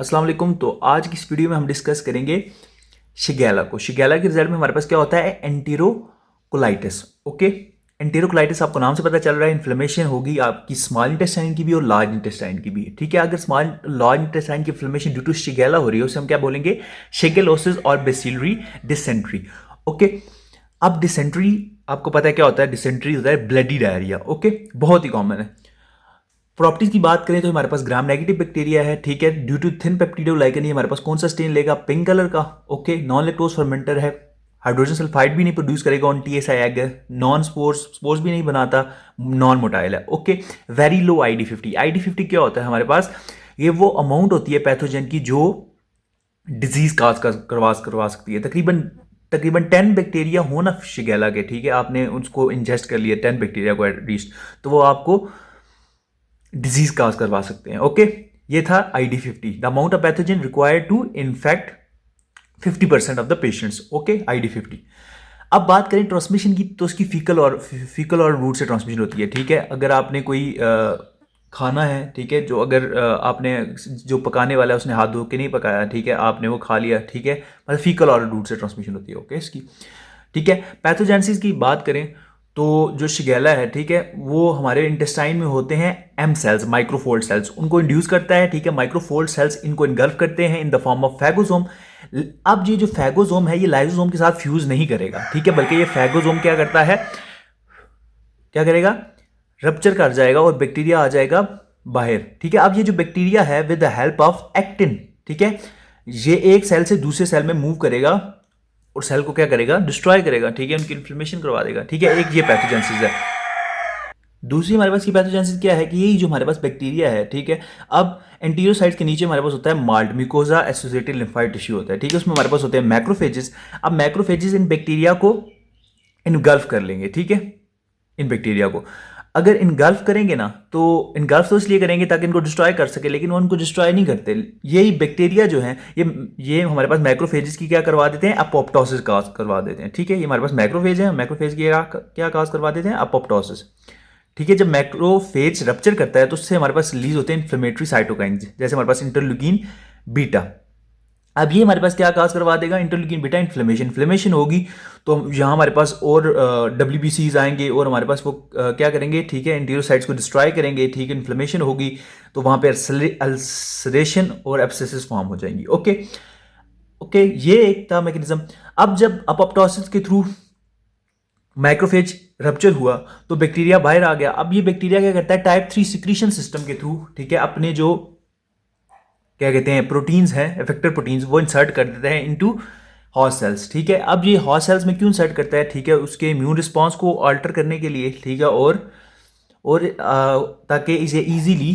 अस्सलाम वालेकुम। तो आज की इस वीडियो में हम डिस्कस करेंगे शिगेला को। शिगेला के रिजल्ट में हमारे पास क्या होता है? एंटेरोकोलाइटिस। ओके, एंटेरोकोलाइटिस आपको नाम से पता चल रहा है, इन्फ्लेमेशन होगी आपकी स्मॉल इंटेस्टाइन की भी और लार्ज इंटेस्टाइन की भी। ठीक है, अगर स्मॉल लार्ज इंटेस्टाइन की इन्फ्लेमेशन ड्यू टू शिगेला हो रही है उसे हम क्या बोलेंगे? शिगेलोसिस और बेसिलरी डिसेंट्री। ओके, अब डिसेंट्री आपको पता है क्या होता है? डिसेंट्री होता है ब्लडी डायरिया। ओके, बहुत ही कॉमन है। प्रॉपर्टीज की बात करें तो हमारे पास ग्राम नेगेटिव बैक्टीरिया है। ठीक है, ड्यू टू थिन पेप्टिडोग्लाइकन हमारे पास कौन सा स्टेन लेगा? पिंक कलर का। ओके, नॉन लैक्टोज फर्मेंटर है, हाइड्रोजन सल्फाइड भी नहीं प्रोड्यूस करेगा on TSI egg, non spores भी नहीं बनाता, नॉन मोटाइल है। Okay, very low ID50। ID50 क्या होता है हमारे पास? ये वो अमाउंट होती है पैथोजन की जो डिजीज काज करवा सकती है। तकरीबन तकरीबन 10 बैक्टीरिया हो ना शिगेला के, ठीक है, आपने उसको इंजेस्ट कर लिया 10 बैक्टीरिया को एटलीस्ट, तो वो आपको डिजीज काज करवा सकते हैं। ओके, ये था ID50, the amount of pathogen required to infect 50% of the patients. Okay, ID50। अब बात करें ट्रांसमिशन की, तो उसकी फीकल और रूट से ट्रांसमिशन होती है। ठीक है, अगर आपने कोई खाना है, ठीक है, जो अगर आपने जो पकाने वाला है उसने हाथ धो के नहीं पकाया, ठीक है, आपने वो खा लिया, ठीक है, मतलब फीकल और रूट से ट्रांसमिशन होती है। ओके, इसकी ठीक है। पैथोजेनेसिस की बात करें तो जो शिगेला है, ठीक है, वो हमारे इंटेस्टाइन में होते हैं एम सेल्स, माइक्रोफोल्ड सेल्स, उनको इंड्यूस करता है। ठीक है, माइक्रोफोल्ड सेल्स इनको इनगल्फ करते हैं इन द फॉर्म ऑफ फैगोसोम। अब ये जो फैगोसोम है ये लाइसोसोम के साथ फ्यूज नहीं करेगा, ठीक है, बल्कि ये फैगोसोम क्या करता है, क्या करेगा? रप्चर कर जाएगा और बैक्टीरिया आ जाएगा बाहर। ठीक है, अब ये जो बैक्टीरिया है with the help of actin, ठीक है, ये एक सेल से दूसरे सेल में मूव करेगा और सेल को क्या करेगा? डिस्ट्रॉय करेगा। ठीक है, उनकी इन्फ्लेमेशन करवा देगा। ठीक है, एक ये पैथोजेनेसिस है। दूसरी हमारे पास की पैथोजेनेसिस क्या है कि यही जो हमारे पास बैक्टीरिया है, ठीक है, अब एंटीरियोसाइट्स के नीचे हमारे पास होता है malt, mucosa associated lymphoid tissue होता है। ठीक है, उसमें हमारे पास होते हैं मैक्रोफेजेस। अब मैक्रोफेजेस इन बैक्टीरिया को इनगल्फ कर लेंगे। ठीक है, इन बैक्टीरिया को अगर इनगल्फ करेंगे ना, तो इनगल्फ तो इसलिए करेंगे ताकि इनको डिस्ट्रॉय कर सके, लेकिन वो उनको डिस्ट्रॉय नहीं करते। यही बैक्टीरिया जो है ये हमारे पास मैक्रोफेजेस की क्या करवा देते हैं? अपोप्टोसिस काज करवा देते हैं। ठीक है, ये हमारे पास मैक्रोफेज है, मैक्रोफेज की क्या काज करवा देते हैं? अपोप्टोसिस। ठीक है, जब मैक्रोफेज रप्चर करता है तो उससे हमारे पास रिलीज होते हैं इन्फ्लेमेटरी साइटोकाइंस, जैसे हमारे पास इंटरल्यूकिन बीटा। अब ये हमारे पास क्या काज करवा देगा? इंटरल्यूकिन बीटा इन्फ्लेमेशन होगी, तो यहाँ हमारे पास और WBCs आएंगे और हमारे पास वो क्या करेंगे? ठीक है, इंटीरियोसाइट्स को डिस्ट्रॉय करेंगे। ठीक है, इन्फ्लेमेशन होगी तो वहाँ पे अल्सरेशन और एब्सेसिस फॉर्म हो जाएंगी। ओके ओके, ये एक था मैकेनिज्म। अब जब अपोप्टोसिस के थ्रू माइक्रोफेज रप्चर हुआ तो बैक्टीरिया बाहर आ गया। अब ये बैक्टीरिया क्या करता है? टाइप 3 सिक्रीशन सिस्टम के थ्रू, ठीक है, अपने जो क्या कहते हैं प्रोटीन्स हैं, इफेक्टर प्रोटीन्स, वो इंसर्ट कर देते हैं इनटू हॉस्ट सेल्स। ठीक है, अब ये हॉस्ट सेल्स में क्यों इंसर्ट करता है? ठीक है, उसके इम्यून रिस्पॉन्स को अल्टर करने के लिए। ठीक है, और ताकि इसे इजीली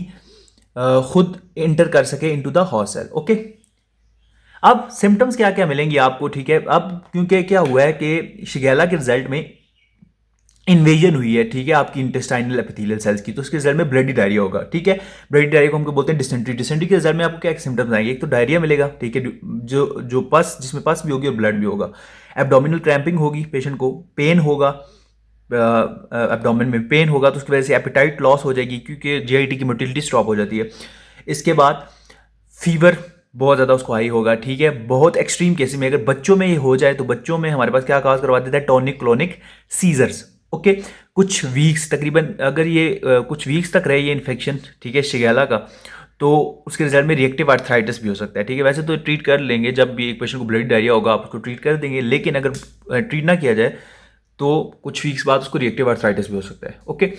खुद इंटर कर सके into the host cell. Okay, अब सिम्टम्स क्या क्या मिलेंगे आपको? ठीक है, अब क्योंकि क्या हुआ है कि शिगेला के रिजल्ट में इन्वेजन हुई है, ठीक है, आपकी इंटेस्टाइनल एपिथेलियल सेल्स की, तो उसके रिजल्ट में ब्लडी डायरिया होगा। ठीक है, ब्लडी डायरिया को हम बोलते हैं डिसेंट्री। डिसेंट्री के रिजल्ट में आपको क्या सिम्टम्स आएंगे? एक तो डायरिया मिलेगा, ठीक है, जो पस, जिसमें पस भी होगी और ब्लड भी होगा। एब्डोमिनल क्रैम्पिंग होगी, पेशेंट को पेन होगा, एब्डोमिन में पेन होगा, तो उसकी वजह से एपिटाइट लॉस हो जाएगी क्योंकि GIT की मोटिलिटी स्टॉप हो जाती है। इसके बाद फीवर बहुत ज़्यादा उसको हाई होगा। ठीक है, बहुत एक्सट्रीम केसेस में अगर बच्चों में ये हो जाए तो बच्चों में हमारे पास क्या काज करवा देता है? Tonic clonic seizures. ओके, कुछ वीक्स, तकरीबन अगर ये कुछ वीक्स तक रहे ये इन्फेक्शन, ठीक है, शिगेला का, तो उसके रिजल्ट में रिएक्टिव आर्थराइटिस भी हो सकता है। ठीक है, वैसे तो ट्रीट कर लेंगे, जब भी एक पेशेंट को ब्लड डायरिया होगा आप उसको ट्रीट कर देंगे, लेकिन अगर ट्रीट ना किया जाए तो कुछ वीक्स बाद उसको रिएक्टिव आर्थराइटिस भी हो सकता है। ओके,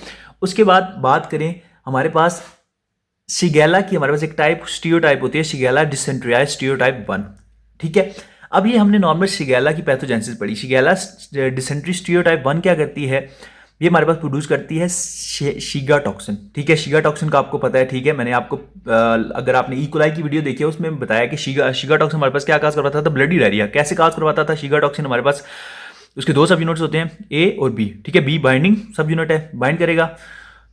उसके बाद बात करें हमारे पास शिगेला की, हमारे पास एक टाइप स्टीरियोटाइप होती है, शिगेला डिसेंट्री स्टीरियोटाइप 1। ठीक है, अब ये हमने नॉर्मल शिगेला की पैथोजेनेसिस पढ़ी। शिगेला डिसेंट्री स्टीरियोटाइप 1 क्या करती है? ये हमारे पास प्रोड्यूस करती है शीगा टॉक्सिन। ठीक है, शीगा टॉक्सिन का आपको पता है। ठीक है, मैंने आपको अगर आपने इकोलाई की वीडियो देखी है उसमें बताया कि शीगा टॉक्सिन हमारे पास क्या काज करवाता था? Bloody diarrhoea. कैसे काज करवाता था शीगा टॉक्सिन? हमारे पास उसके दो सब यूनिट्स होते हैं, A और B। ठीक है, B बाइंडिंग सब यूनिट है, बाइंड करेगा,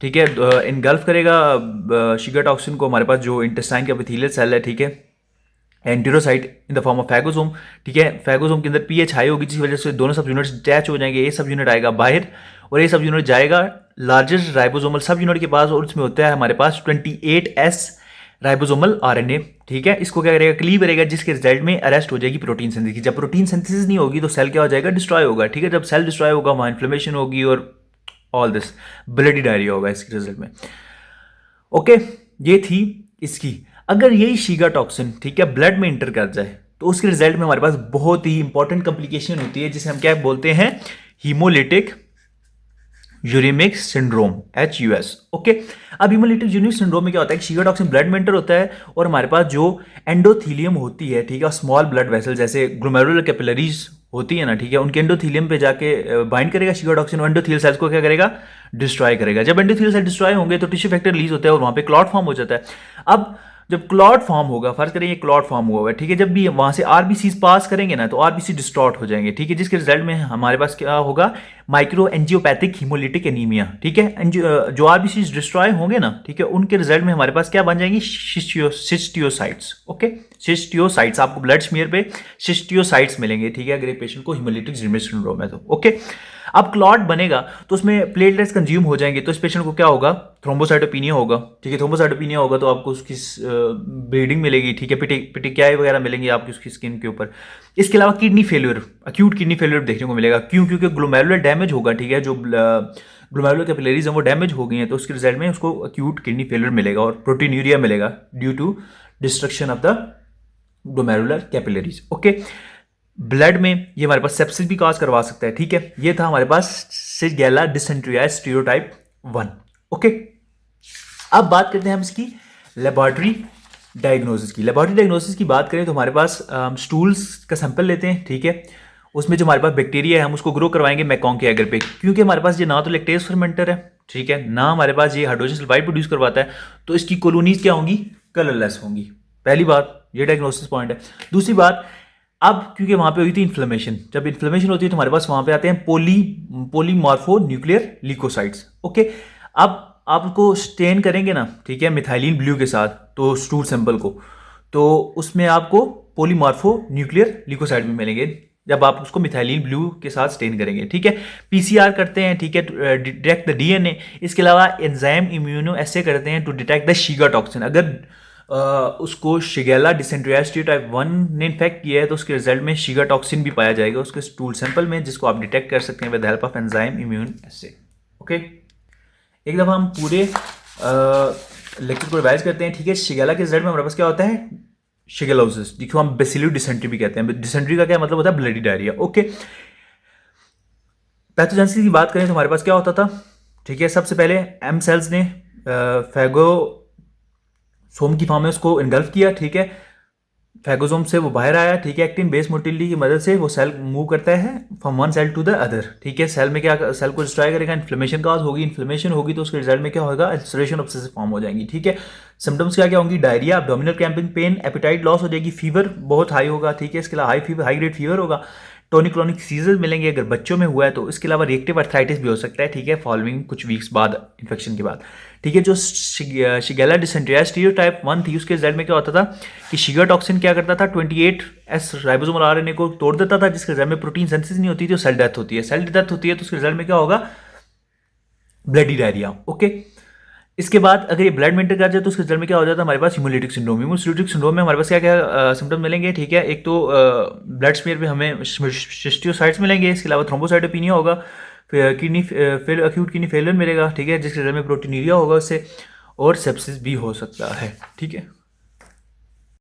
ठीक है, इनगल्फ करेगा शीगा टॉक्सिन को हमारे पास जो इंटेस्टाइन का एपिथेलियल सेल है, ठीक है, enterocyte in the form of phagosome. ठीक है, फैगोसोम के अंदर pH हाई होगी जिस वजह से दोनों सब यूनिट्स अटैच हो जाएंगे। ए सब यूनिट आएगा बाहर और ये सब यूनिट जाएगा लार्जेस्ट राइबोसोमल सब यूनिट के पास, और उसमें होता है हमारे पास 28S राइबोसोमल आरएनए, ठीक है, इसको क्या करेगा, क्लीव करेगा, जिसके रिजल्ट में अरेस्ट हो जाएगी प्रोटीन सिंथेसिस। जब प्रोटीन सिंथेसिस नहीं होगी तो सेल क्या हो जाएगा, डिस्ट्रॉय होगा, ठीक है। जब सेल डिस्ट्रॉय होगा वहाँ इन्फ्लेमेशन होगी और ऑल दिस ब्लडी डायरिया होगा इसके रिजल्ट में। ओके, ये थी इसकी। अगर यही शीगा टॉक्सिन, ठीक है, ब्लड में इंटर कर जाए तो उसके रिजल्ट में हमारे पास बहुत ही इंपॉर्टेंट कॉम्प्लिकेशन होती है, जिसे हम क्या बोलते हैं, haemolytic uraemic syndrome, HUS। Okay, अब हीमोलिटिक यूरेमिक सिंड्रोम में क्या होता है कि शीगा टॉक्सिन ब्लड में एंटर होता है और हमारे पास जो एंडोथीलियम होती है, ठीक है, स्मॉल ब्लड वेसल जैसे ग्लोमेरुलर कैपिलरीज होती है ना, ठीक है, उनके एंडोथीलियम पे जाके बाइंड करेगा शीगा टॉक्सिन और एंडोथीलियल सेल्स को क्या करेगा, डिस्ट्रॉय करेगा। जब एंडोथीलियल सेल डिस्ट्रॉय होंगे तो टिश्यू फैक्टर रिलीज होता है और वहां पे क्लॉट फॉर्म हो जाता है। अब जब क्लॉट फॉर्म होगा, फर्ज करें ये क्लॉट फॉर्म हुआ है, ठीक है, जब भी वहां से आरबीसी पास करेंगे ना तो आरबीसी डिस्टॉर्ट हो जाएंगे, ठीक है, जिसके रिजल्ट में हमारे पास क्या होगा, माइक्रो एंजियोपैथिक हीमोलिटिक एनीमिया, ठीक है। जो आरबीसी डिस्ट्रॉय होंगे ना, ठीक है, उनके रिजल्ट में हमारे पास क्या बन जाएंगी, सिस्टियोसाइट्स। ओके, सिस्टियोसाइट्स, आपको ब्लड स्मीयर पे सिस्टियोसाइट्स मिलेंगे, ठीक है, अगर एक पेशेंट को हीमोलिटिक यूरेमिक सिंड्रोम है तो। ओके, अब क्लॉट बनेगा तो उसमें प्लेटलेट्स कंज्यूम हो जाएंगे तो इस पेशेंट को क्या होगा, थ्रोम्बोसाइटोपिनिया होगा, ठीक है। थ्रोम्बोसाइटोपिनिया होगा तो आपको उसकी ब्लीडिंग मिलेगी, ठीक है, पिटिकियाई वगैरह मिलेंगी आपकी उसकी स्किन के ऊपर। इसके अलावा kidney failure, acute kidney failure देखने को मिलेगा। क्यों? क्योंकि ग्लोमेरुलर डैमेज होगा, ठीक है, जो ग्लोमेरुलर कैपिलरीज हैं वो डैमेज हो गई हैं तो उसके रिजल्ट में उसको अक्यूट किडनी फेलियर मिलेगा और प्रोटीनूरिया मिलेगा due to destruction of the glomerular capillaries. Okay, blood में ये हमारे पास सेप्सिस भी कॉज करवा सकता है, ठीक है। ये था हमारे पास शिगेला डिसेंट्री स्टीरियोटाइप 1। ओके, अब बात करते हैं हम इसकी लेबोरेटरी डायग्नोसिस की। लेबोरेटरी डायग्नोसिस की बात करें तो हमारे पास स्टूल्स का सैंपल लेते हैं, ठीक है, उसमें जो हमारे पास बैक्टीरिया है हम उसको ग्रो करवाएंगे मैकॉन्ग के एगर पे, क्योंकि हमारे पास ये ना तो लैक्टेज फर्मेंटर है, ठीक है, ना हमारे पास ये हाइड्रोजन सल्फाइड प्रोड्यूस करवाता है, तो इसकी कॉलोनीज क्या होंगी, कलरलेस होंगी। पहली बात, ये डायग्नोसिस पॉइंट है। दूसरी बात, अब क्योंकि वहां पे हुई थी इन्फ्लेमेशन, जब इन्फ्लेमेशन होती है तो हमारे पास वहां पे आते हैं पॉलीमॉर्फो न्यूक्लियर ल्यूकोसाइट्स। ओके, अब आप उसको स्टेन करेंगे ना, ठीक है, मिथाइलिन ब्लू के साथ, तो स्टूल सैंपल को, तो उसमें आपको पॉलीमॉर्फो न्यूक्लियर ल्यूकोसाइड भी मिलेंगे जब आप उसको मिथाइलिन ब्लू के साथ स्टेन करेंगे, ठीक है। पीसीआर करते हैं, ठीक है, डिटेक्ट द डीएनए। इसके अलावा एंजाइम इम्यूनो एसे करते हैं टू डिटेक्ट द शीगा टॉक्सिन। अगर उसको शिगेला डिसेंट्री स्टीरियोटाइप 1 ने इन्फेक्ट किया है तो उसके रिजल्ट में शीगा टॉक्सिन भी पाया जाएगा उसके स्टूल सैंपल में, जिसको आप डिटेक्ट कर सकते हैं with help of enzyme immune essay. Okay, एक दफ़ा हम पूरे लेक्चर को रिवाइज करते हैं, ठीक है। शिगेला के रिजल्ट में हमारे पास क्या होता है, शिगेलोसिस, जिसको हम बेसिलस डिसेंट्री भी कहते हैं। डिसेंट्री का क्या मतलब होता है, ब्लडी डायरिया। ओके, पैथोजेनेसिस की बात करें तो हमारे पास क्या होता था, ठीक है, सबसे पहले एम सेल्स ने फेगोसोम की फॉर्म में उसको इनगल्फ किया, ठीक है, फैगोसोम से वो बाहर आया, ठीक है, एक्टिन बेस मोटिलिटी की मदद से वो सेल मूव करता है from one cell to the other, ठीक है। सेल में क्या, सेल को डिस्ट्रॉय करेगा, इन्फ्लेमेशन काज होगी, इन्फ्लेमेशन होगी तो उसके रिजल्ट में क्या होगा, अल्सरेशन ऑब्सेसिव फॉर्म हो जाएंगी, ठीक है। सिम्टम्स क्या क्या होंगी, diarrhoea, abdominal cramping pain, appetite loss हो जाएगी, फीवर बहुत हाई होगा, ठीक है, इसके अलावा high fever, high grade fever होगा, टोनिक क्लोनिक सीजर मिलेंगे अगर बच्चों में हुआ है तो। इसके अलावा रिएक्टिव अर्थराइटिस भी हो सकता है, ठीक है, फॉलोइंग कुछ वीक्स बाद इन्फेक्शन के बाद, ठीक है। जो शिगेला डिसेंट्री स्टीरियोटाइप 1 थी उसके रिजल्ट में क्या होता था कि शीगा टॉक्सिन क्या करता था, 28S राइबोसोमल आरएनए को तोड़ देता था, जिसके रिजल्ट में प्रोटीन सिंथेसिस नहीं होती थी, सेल डेथ होती है। सेल डेथ होती है तो उसके रिजल्ट में क्या होगा, ब्लडी डायरिया। ओके, इसके बाद अगर ये ब्लड में इंटर कर जाए तो उसके रिजल्ट में क्या हो जाता है, हमारे पास हीमोलिटिक सिंड्रोम। हीमोलिटिक सिंड्रोम में हमारे पास क्या क्या सिम्टम मिलेंगे, ठीक है। एक तो ब्लड स्मीयर पे हमें सिस्टियोसाइट्स मिलेंगे, इसके अलावा थ्रोम्बोसाइटोपिनिया होगा, फिर kidney fail, acute kidney failure मिलेगा, ठीक है, जिसके रिजल्ट में प्रोटीनूरिया होगा उससे, और सेप्सिस भी हो सकता है, ठीक है।